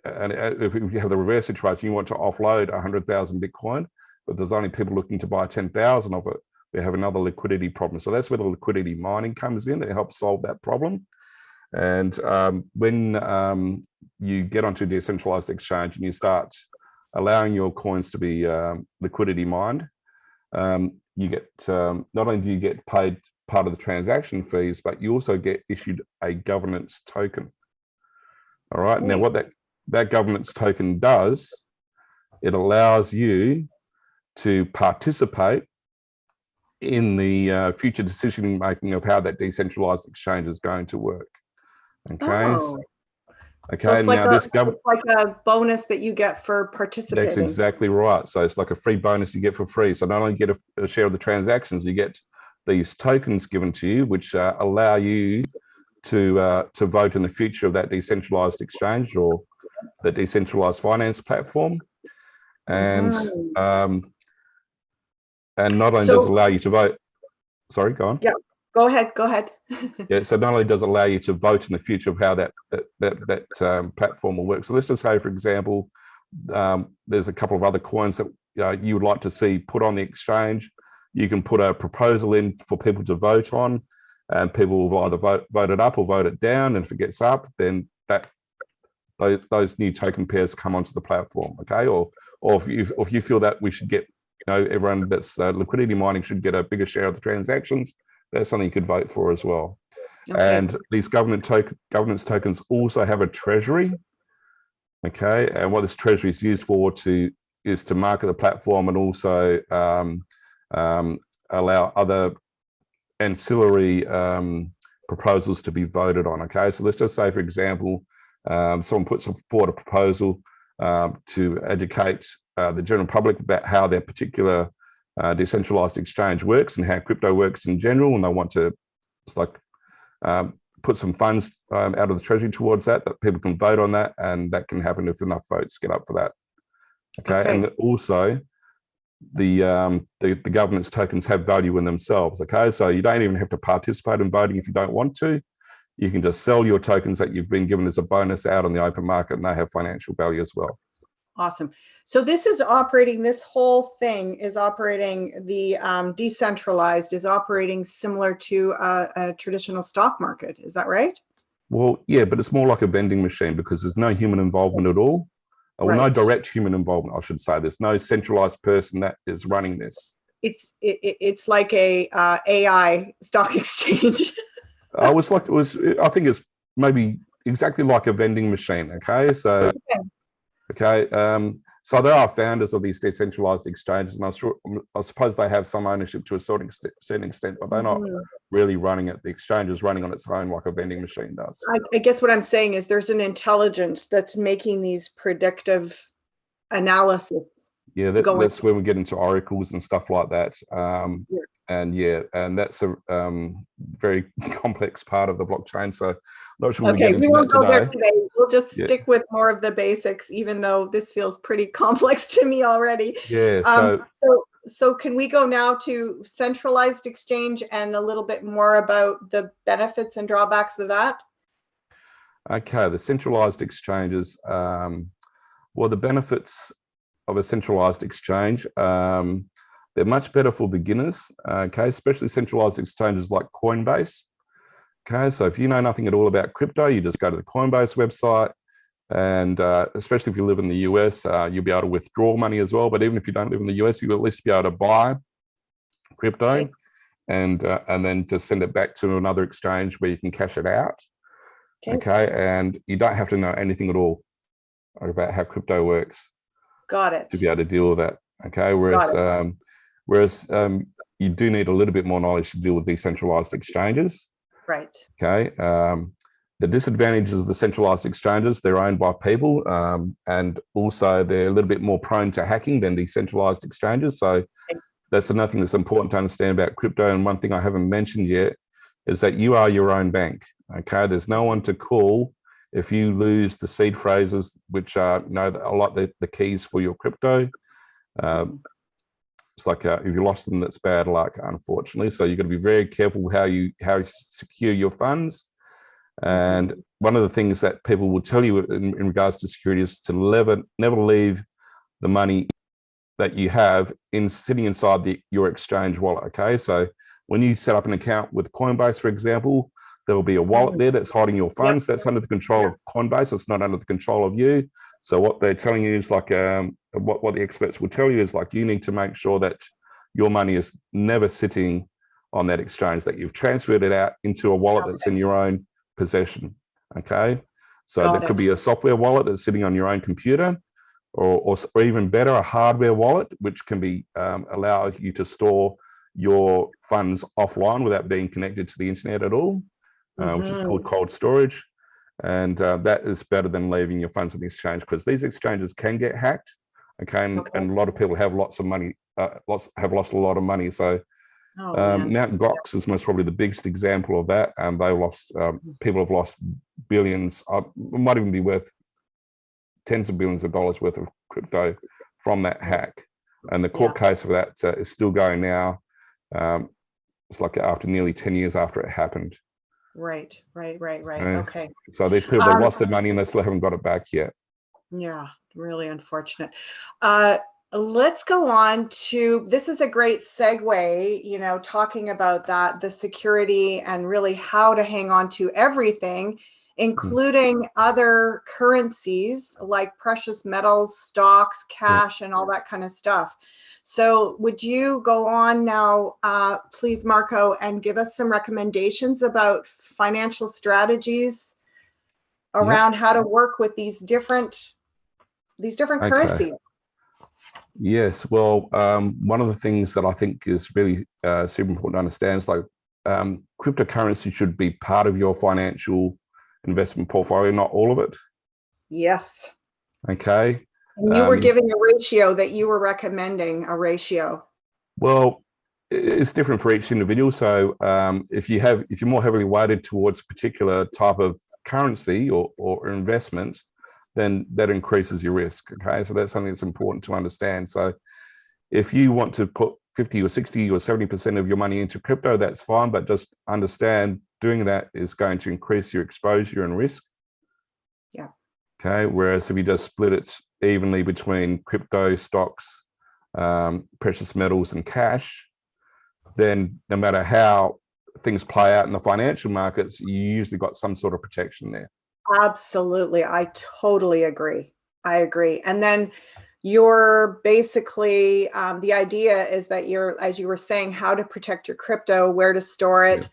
and if you have the reverse situation, you want to offload 100,000 Bitcoin, but there's only people looking to buy 10,000 of it, we have another liquidity problem. So that's where the liquidity mining comes in. It helps solve that problem. And when you get onto a decentralized exchange and you start allowing your coins to be liquidity mined, you get not only do you get paid part of the transaction fees, but you also get issued a governance token. All right. Now, what that governance token does, it allows you to participate in the future decision making of how that decentralized exchange is going to work. Okay. Oh. Okay. So it's like, now it's like a bonus that you get for participating. That's exactly right. So it's like a free bonus you get for free. So not only get a share of the transactions, you get these tokens given to you, which allow you to vote in the future of that decentralized exchange or the decentralized finance platform. And and not only does it allow you to vote. Sorry, go on. Yeah, go ahead. Go ahead. Yeah, so not only does it allow you to vote in the future of how that platform will work. So let's just say, for example, there's a couple of other coins that you would like to see put on the exchange. You can put a proposal in for people to vote on, and people will either vote it up or vote it down. And if it gets up, then those new token pairs come onto the platform. Okay, or if you feel that we should get, everyone that's liquidity mining should get a bigger share of the transactions, that's something you could vote for as well. Okay. And these governance tokens also have a treasury. Okay, and what this treasury is used for is to market the platform and also allow other ancillary proposals to be voted on. Okay, so let's just say, for example, someone puts forward a proposal to educate the general public about how their particular decentralized exchange works and how crypto works in general, and they want to put some funds out of the treasury towards that people can vote on that, and that can happen if enough votes get up for that. Okay. And also the governance tokens have value in themselves. Okay, so you don't even have to participate in voting if you don't want to. You can just sell your tokens that you've been given as a bonus out on the open market, and they have financial value as well. Awesome. So this is operating, this whole thing is operating, the decentralized is operating similar to a traditional stock market. Is that right? Well, yeah, but it's more like a vending machine because there's no human involvement at all. Well, no direct human involvement, I should say. There's no centralized person that is running this. It's like a AI stock exchange. I think it's maybe exactly like a vending machine. Okay, so so there are founders of these decentralized exchanges, and I suppose they have some ownership to a certain extent, but they're not really running it. The exchange is running on its own like a vending machine does. I guess what I'm saying is there's an intelligence that's making these predictive analysis. Yeah, that's where we get into oracles and stuff like that. And that's a very complex part of the blockchain. So I'm not sure we won't go there today. We'll just stick with more of the basics, even though this feels pretty complex to me already. Yeah. So can we go now to centralized exchange and a little bit more about the benefits and drawbacks of that? Okay, the centralized exchanges. Well, the benefits of a centralized exchange. They're much better for beginners, okay, especially centralized exchanges like Coinbase. Okay, so if you know nothing at all about crypto, you just go to the Coinbase website, and especially if you live in the US, you'll be able to withdraw money as well. But even if you don't live in the US, you'll at least be able to buy crypto and then just send it back to another exchange where you can cash it out. Okay, and you don't have to know anything at all about how crypto works. Got it. To be able to deal with that. Okay, whereas you do need a little bit more knowledge to deal with decentralized exchanges. Right. Okay. The disadvantages of the centralized exchanges, they're owned by people, and also they're a little bit more prone to hacking than decentralized exchanges. So that's another thing that's important to understand about crypto. And one thing I haven't mentioned yet is that you are your own bank. Okay. There's no one to call if you lose the seed phrases, which are a lot of the keys for your crypto. It's like if you lost them, that's bad luck, unfortunately. So you've got to be very careful how you secure your funds. And one of the things that people will tell you in regards to security is to never leave the money that you have sitting inside your exchange wallet. Okay, so when you set up an account with Coinbase, for example, there will be a wallet there that's holding your funds. That's under the control of Coinbase. It's not under the control of you. So what they're telling you is like what the experts will tell you is like you need to make sure that your money is never sitting on that exchange, that you've transferred it out into a wallet that's in your own possession. Okay, so there could be a software wallet that's sitting on your own computer, or even better, a hardware wallet, which can be allow you to store your funds offline without being connected to the internet at all, which is called cold storage. And that is better than leaving your funds in the exchange, because these exchanges can get hacked. Okay, and a lot of people have lots of money, have lost a lot of money. So Mount Gox is most probably the biggest example of that. And they lost, people have lost billions, might even be worth tens of billions of dollars worth of crypto from that hack. And the court case of that is still going now. It's like after nearly 10 years after it happened. Right. Okay. So these people have lost their money and they still haven't got it back yet. Yeah, really unfortunate. Let's go on to, this is a great segue, talking about that, the security and really how to hang on to everything, including other currencies like precious metals, stocks, cash, and all that kind of stuff. So would you go on now, please, Marco, and give us some recommendations about financial strategies around how to work with these different currencies? Yes, well, one of the things that I think is really super important to understand is like cryptocurrency should be part of your financial investment portfolio, not all of it. Yes. Okay. And you were giving a ratio that you were recommending, a ratio. Well, it's different for each individual. So if you're more heavily weighted towards a particular type of currency or investment, then that increases your risk. Okay, so that's something that's important to understand. So if you want to put 50 or 60 or 70% of your money into crypto, that's fine, but just understand doing that is going to increase your exposure and risk. Yeah. Okay, whereas if you just split it evenly between crypto, stocks, precious metals, and cash, then no matter how things play out in the financial markets, you usually got some sort of protection there. Absolutely. I totally agree. I agree. And then you're basically, the idea is that you're, as you were saying, how to protect your crypto, where to store it.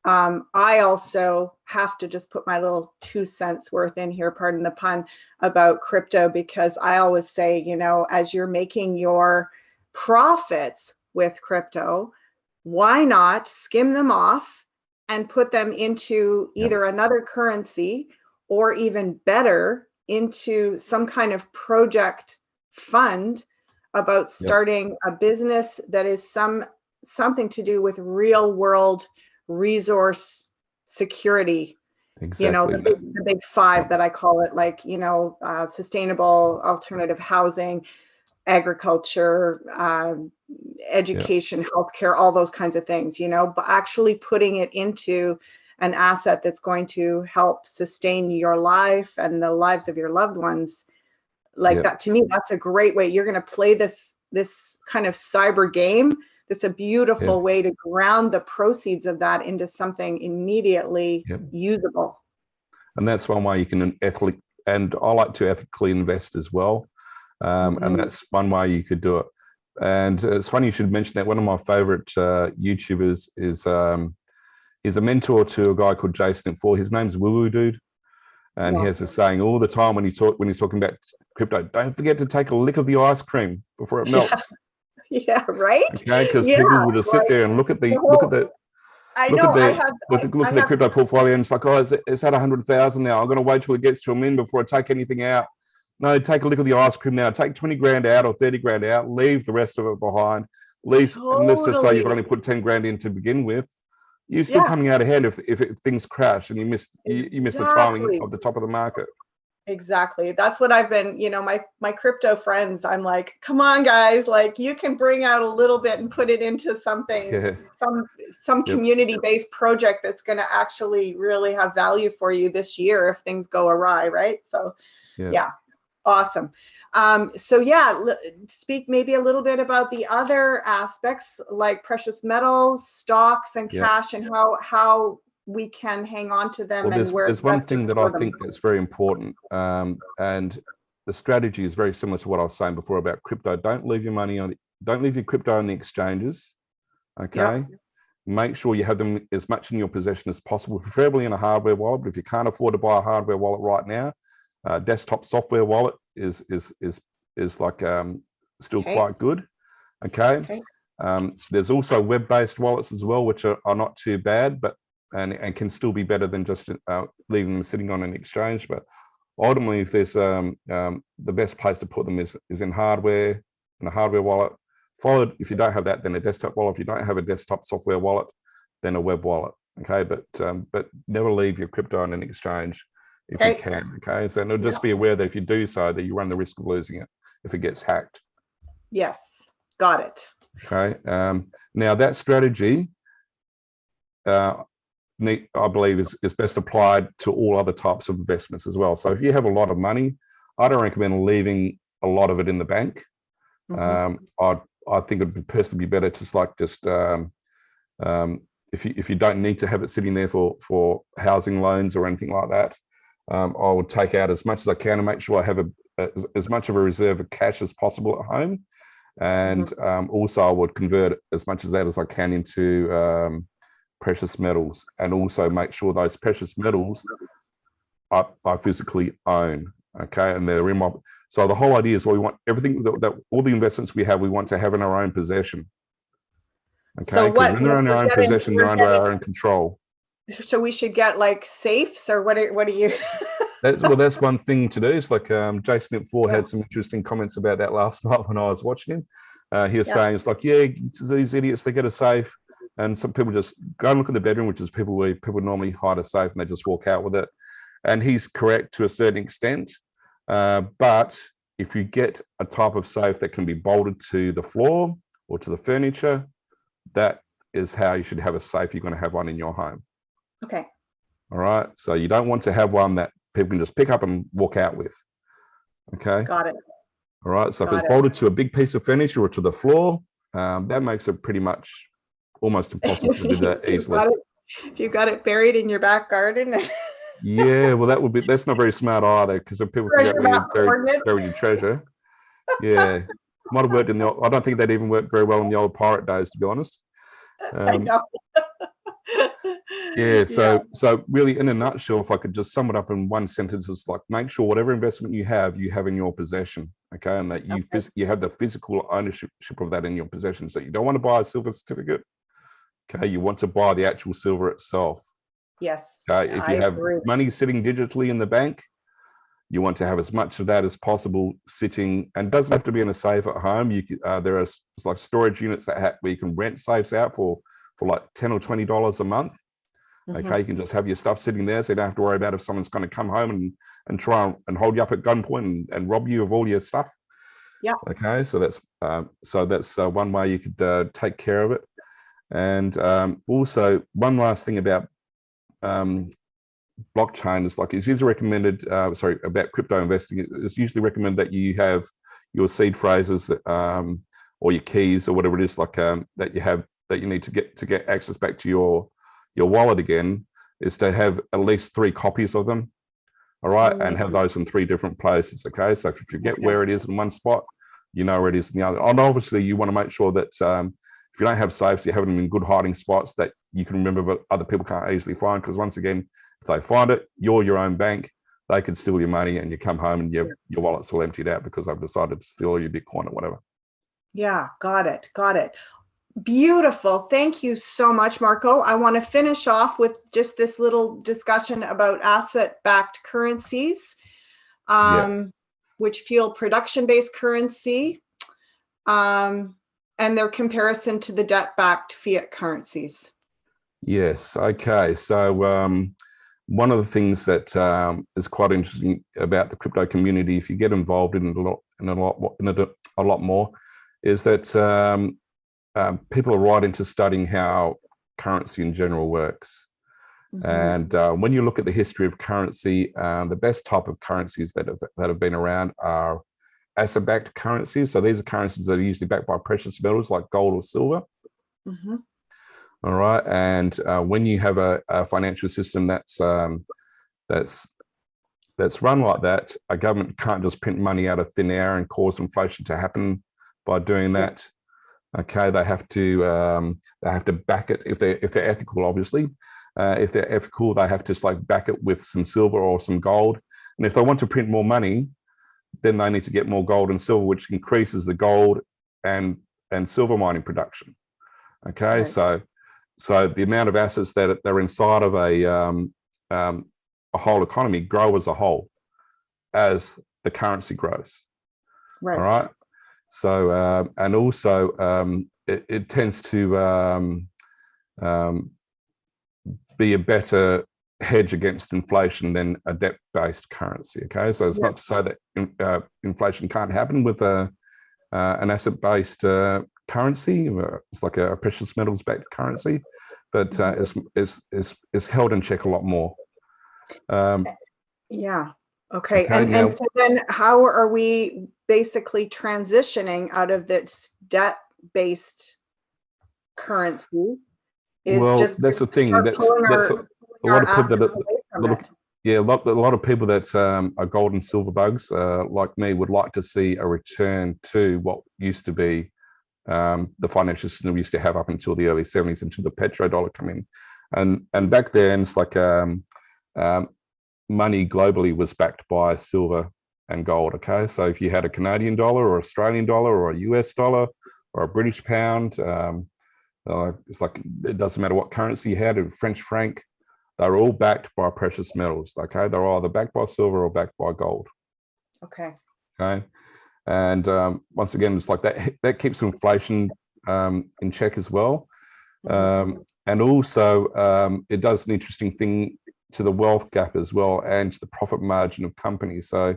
I also have to just put my little 2 cents worth in here, pardon the pun, about crypto, because I always say, as you're making your profits with crypto, why not skim them off and put them into either another currency, or even better, into some kind of project fund about starting a business that is something to do with real world resource security. Exactly. The big five that I call it, like, sustainable alternative housing, agriculture, education, healthcare, all those kinds of things, but actually putting it into an asset that's going to help sustain your life and the lives of your loved ones. Like that, to me, that's a great way. You're going to play this kind of cyber game. That's a beautiful way to ground the proceeds of that into something immediately usable. And that's one way you can ethically, and I like to ethically invest as well. And that's one way you could do it. And it's funny you should mention that. One of my favorite YouTubers is a mentor to a guy called Jsnip. His name's Woo Woo Dude. And he has a saying all the time when he's talking about crypto: don't forget to take a lick of the ice cream before it melts. Yeah, right. Okay, because people will just sit there and look at the crypto portfolio, and it's like, oh, it's at 100,000 now. I'm going to wait till it gets to $1 million before I take anything out. No, take a lick of the ice cream now. Take 20 grand out or 30 grand out. Leave the rest of it behind. Unless just say you've only put 10 grand in to begin with, you're still coming out ahead if things crash and you miss the timing of the top of the market. Exactly. That's what I've been, my crypto friends, I'm like, come on, guys, like, you can bring out a little bit and put it into something, some community-based project that's going to actually really have value for you this year if things go awry, right? So, awesome. Speak maybe a little bit about the other aspects like precious metals, stocks, and cash, and how we can hang on to them. Well, there's one thing that I think that's very important, and the strategy is very similar to what I was saying before about crypto. Don't leave your crypto on the exchanges. Okay. Make sure you have them as much in your possession as possible, preferably in a hardware wallet. But if you can't afford to buy a hardware wallet right now, desktop software wallet is is like still Okay. quite good. Okay. Okay. There's also web-based wallets as well, which are not too bad, but and can still be better than just leaving them sitting on an exchange. But ultimately, if there's the best place to put them is in hardware, in a hardware wallet. Followed, if you don't have that, then a desktop wallet. If you don't have a desktop software wallet, then a web wallet. Okay, but never leave your crypto on an exchange if you can. Okay, so just be aware that if you do so, that you run the risk of losing it if it gets hacked. Yes, got it. Okay, now that strategy, I believe is best applied to all other types of investments as well. So if you have a lot of money, I don't recommend leaving a lot of it in the bank. I think it would personally be better to if you don't need to have it sitting there for housing loans or anything like that, I would take out as much as I can and make sure I have as much of a reserve of cash as possible at home. And also I would convert as much of that as I can into precious metals, and also make sure those precious metals I physically own. Okay, and they're in my. So the whole idea is we want everything that all the investments we want to have in our own possession. Okay, because when they're in our own possession, they're under our own control. So we should get like safes, or what are you? That's one thing to do. It's like Jsnip 4 had some interesting comments about that last night when I was watching him. He was saying it's like, these idiots, they get a safe, and some people just go and look at the bedroom, which is where people normally hide a safe, and they just walk out with it. And he's correct to a certain extent, but if you get a type of safe that can be bolted to the floor or to the furniture, that is how you should have a safe. You're going to have one in your home. Okay. All right. So you don't want to have one that people can just pick up and walk out with. Okay. Got it. All right. So if it's bolted to a big piece of furniture or to the floor, that makes it pretty much almost impossible to do that easily. If you got it buried in your back garden. Yeah, well, that's not very smart either, because if people forget where you buried your treasure. Yeah, might have worked I don't think that even worked very well in the old pirate days, to be honest. I know. Yeah, so really, in a nutshell, if I could just sum it up in one sentence, it's like, make sure whatever investment you have in your possession, okay, and that you have the physical ownership of that in your possession. So you don't want to buy a silver certificate, okay, you want to buy the actual silver itself. Yes. Okay, if you have money sitting digitally in the bank, you want to have as much of that as possible sitting, and doesn't have to be in a safe at home. You can, there are like storage units where you can rent safes out for like $10 or $20 a month. Okay, you can just have your stuff sitting there, so you don't have to worry about if someone's going to come home and try and hold you up at gunpoint and rob you of all your stuff. Yeah. Okay, so that's one way you could take care of it. And also, one last thing about blockchain is like, it's usually recommended, about crypto investing, it's usually recommended that you have your seed phrases or your keys or whatever it is, like that you need to get access back to your wallet again, is to have at least 3 copies of them. All right, and have those in 3 different places. Okay, so if you forget where it is in one spot, you know where it is in the other. And obviously, you want to make sure that if you don't have safes, you have them in good hiding spots that you can remember, but other people can't easily find. Because once again, if they find it, you're your own bank. They could steal your money, and you come home and your wallet's all emptied out because they've decided to steal your Bitcoin or whatever. Yeah, got it. Beautiful. Thank you so much, Marco. I want to finish off with just this little discussion about asset-backed currencies, which fuel production-based currency, and their comparison to the debt-backed fiat currencies. Yes. Okay. So one of the things that is quite interesting about the crypto community, if you get involved in it a lot more, is that people are right into studying how currency in general works. And when you look at the history of currency, the best type of currencies that have been around are asset-backed currencies. So these are currencies that are usually backed by precious metals like gold or silver. All right, and when you have a financial system that's run like that, a government can't just print money out of thin air and cause inflation to happen by doing that. Okay, they have to back it if they're ethical, obviously. If they're ethical, they have to back it with some silver or some gold. And if they want to print more money, then they need to get more gold and silver, which increases the gold and silver mining production. Okay, Right. so the amount of assets that are inside of a whole economy grow as a whole as the currency grows. Right. All right. So and also it tends to be a better hedge against inflation than a debt-based currency. Okay, so it's not to say that inflation can't happen with an asset-based currency. It's like a precious metals-backed currency, but it's held in check a lot more. Yeah. Okay. Okay, And so then how are we basically transitioning out of this debt-based currency? Well, that's the thing. That's a lot of people that a lot of people that are gold and silver bugs like me would like to see a return to what used to be the financial system we used to have up until the early 70s, until the petrodollar come in, and back then it's like money globally was backed by silver and gold. Okay, so if you had a Canadian dollar or Australian dollar or a US dollar or a British pound, it's like it doesn't matter what currency you had, a French franc, they're all backed by precious metals. Okay, they're either backed by silver or backed by gold. Okay. Okay, and once again, it's like that keeps inflation in check as well, and also it does an interesting thing to the wealth gap as well, and to the profit margin of companies. So,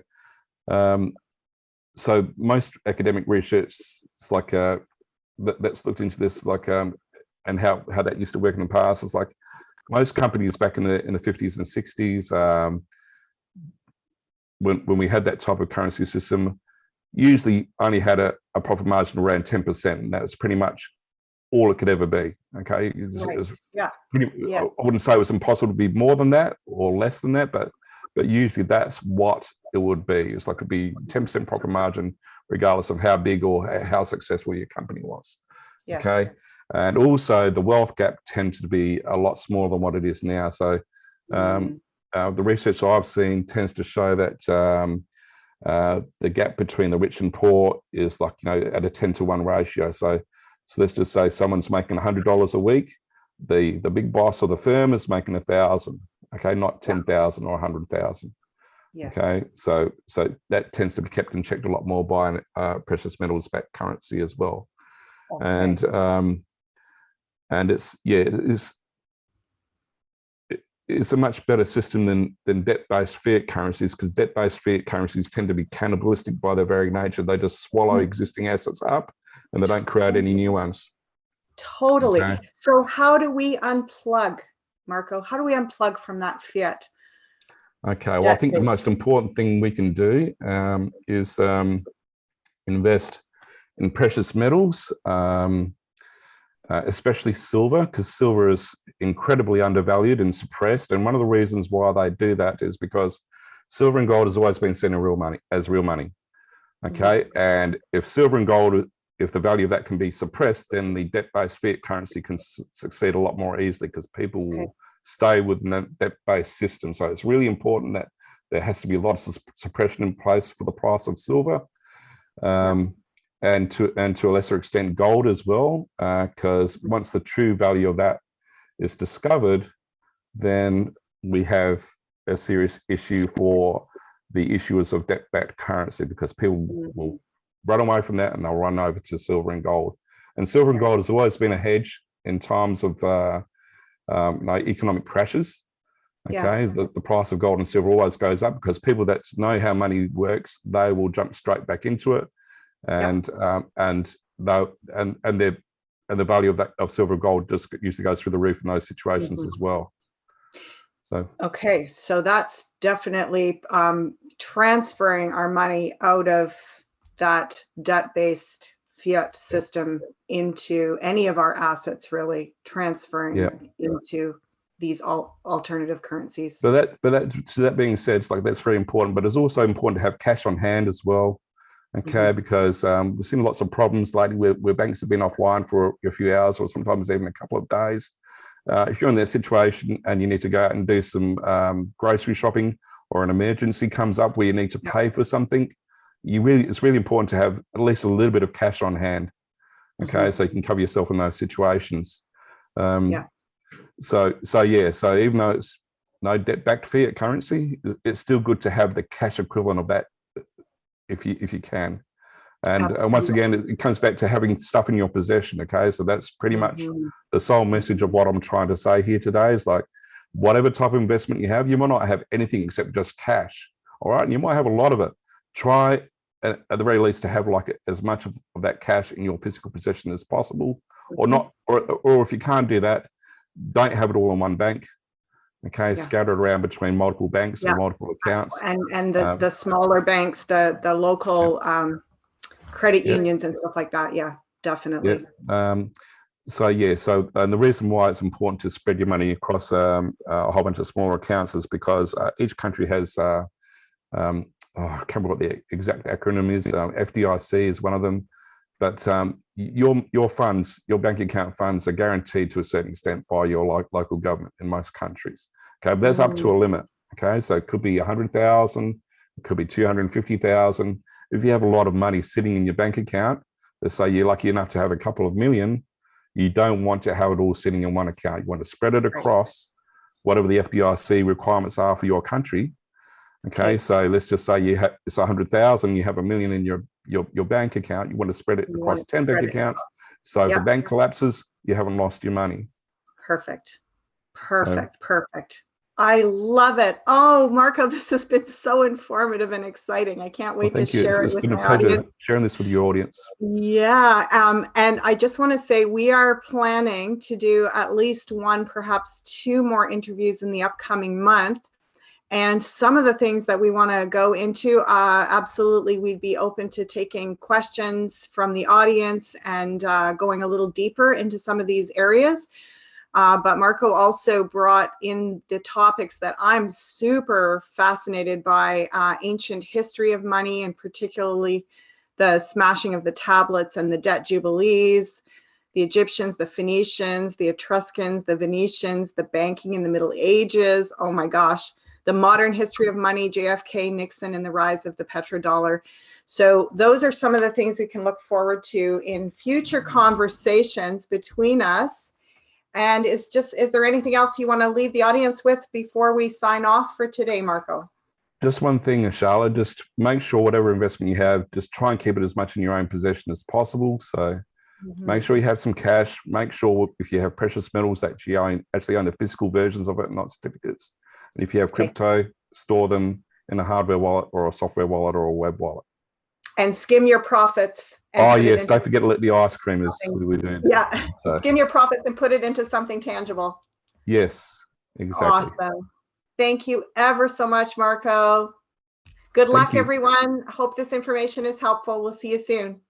so most academic research, it's like that's looked into this, like and how that used to work in the past. It's like most companies back in the 50s and 60s, when we had that type of currency system, usually only had a profit margin around 10%, and that was pretty much all it could ever be. Okay, it was I wouldn't say it was impossible to be more than that or less than that, but usually that's what it would be. It's like it'd be 10% profit margin, regardless of how big or how successful your company was. Yes. Okay, and also the wealth gap tends to be a lot smaller than what it is now. So the research I've seen tends to show that the gap between the rich and poor is like, at a 10-to-1 ratio. So let's just say someone's making $100 a week. The big boss of the firm is making 1,000. Okay, not 10,000 or 100,000. Yes. Okay, so that tends to be kept in check a lot more by precious metals backed currency as well. Okay. And it's a much better system than debt-based fiat currencies, because debt-based fiat currencies tend to be cannibalistic by their very nature. They just swallow existing assets up, and they don't create any new ones. Totally. Okay. So how do we unplug, Marco? How do we unplug from that fiat? Okay, well, I think the most important thing we can do is invest in precious metals, especially silver, because silver is incredibly undervalued and suppressed. And one of the reasons why they do that is because silver and gold has always been seen as real money. Okay, and if silver and gold, if the value of that can be suppressed, then the debt-based fiat currency can succeed a lot more easily, because people will stay within that debt-based system. So it's really important that there has to be a lot of suppression in place for the price of silver, and to a lesser extent gold as well, because once the true value of that is discovered, then we have a serious issue for the issuers of debt-backed currency, because people will run away from that and they'll run over to silver and gold. And silver and gold has always been a hedge in times of economic crashes. Okay, the price of gold and silver always goes up, because people that know how money works, they will jump straight back into it, and the value of silver and gold just usually goes through the roof in those situations as well. So okay, so that's definitely transferring our money out of that debt-based fiat system into any of our assets, really transferring into these alternative currencies. So that being said, it's like that's very important, but it's also important to have cash on hand as well. Okay, because we've seen lots of problems lately where banks have been offline for a few hours or sometimes even a couple of days. If you're in that situation and you need to go out and do some grocery shopping, or an emergency comes up where you need to pay for something, it's really important to have at least a little bit of cash on hand. Okay, so you can cover yourself in those situations. Yeah. So even though it's no debt-backed fiat currency, it's still good to have the cash equivalent of that if you can. And once again, it comes back to having stuff in your possession. Okay, so that's pretty much the sole message of what I'm trying to say here today is like, whatever type of investment you have, you might not have anything except just cash. All right, and you might have a lot of it. Try at the very least to have like as much of that cash in your physical possession as possible, or not, or if you can't do that, don't have it all in one bank. Okay, scattered around between multiple banks or multiple accounts, and the smaller banks, the local credit unions and stuff like that. Yeah, definitely. So and the reason why it's important to spread your money across a whole bunch of smaller accounts is because each country has I can't remember what the exact acronym is. FDIC is one of them, but your funds, your bank account funds, are guaranteed to a certain extent by your local government in most countries. Okay, but that's up to a limit. Okay, so it could be 100,000, it could be 250,000. If you have a lot of money sitting in your bank account, let's say you're lucky enough to have a couple of million, you don't want to have it all sitting in one account. You want to spread it across whatever the FDIC requirements are for your country. Okay, so let's just say it's 100,000, you have $1 million in your bank account. You want to spread it across 10 bank accounts. So if the bank collapses, you haven't lost your money. Perfect. I love it. Oh, Marco, this has been so informative and exciting. I can't wait to share it with my audience. It's been a pleasure sharing this with your audience. Yeah, and I just want to say we are planning to do at least one, perhaps two more interviews in the upcoming month. And some of the things that we want to go into, absolutely, we'd be open to taking questions from the audience and going a little deeper into some of these areas. But Marco also brought in the topics that I'm super fascinated by, ancient history of money, and particularly the smashing of the tablets and the debt jubilees, the Egyptians, the Phoenicians, the Etruscans, the Venetians, the banking in the Middle Ages. Oh my gosh, the modern history of money, JFK, Nixon, and the rise of the petrodollar. So those are some of the things we can look forward to in future conversations between us. And is there anything else you want to leave the audience with before we sign off for today, Marco? Just one thing, Ashala, just make sure whatever investment you have, just try and keep it as much in your own possession as possible. So make sure you have some cash. Make sure if you have precious metals that you actually own the physical versions of it, not certificates. And if you have crypto, store them in a hardware wallet or a software wallet or a web wallet. And skim your profits. Oh, yes. Don't forget to let the ice cream as we do. Yeah. So. Skim your profits and put it into something tangible. Yes, exactly. Awesome. Thank you ever so much, Marco. Good luck, everyone. Hope this information is helpful. We'll see you soon.